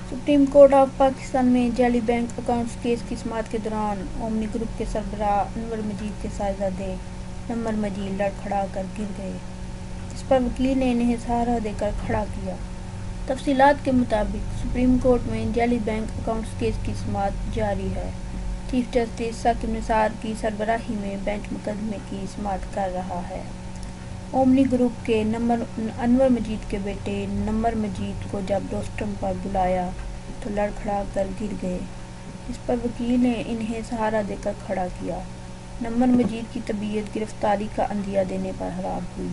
Supreme court of Pakistan में जाली bank accounts case की समाअत के दौरान ओमनी ग्रुप के सरबराह अनवर मजीद के साहिबजादे नम्र मजीद लड़खड़ा कर गिर गए, जिस पर वकील ने इन्हें सहारा देकर खड़ा किया। तफसीलात के मुताबिक सुप्रीम कोर्ट में जाली बैंक अकाउंट्स केस की समाअत जारी है। चीफ जस्टिस साकिब निसार की सरबराही में बेंच मुकदमे की समाअत कर रहा है। ओमनी ग्रुप के अनवर मजीद के बेटे नम्र मजीद को जब रोस्टम पर बुलाया तो लड़खड़ा कर गिर गए, इस पर वकील ने इन्हें सहारा देकर खड़ा किया। नम्र मजीद की तबीयत गिरफ्तारी का अंदिया देने पर खराब हुई।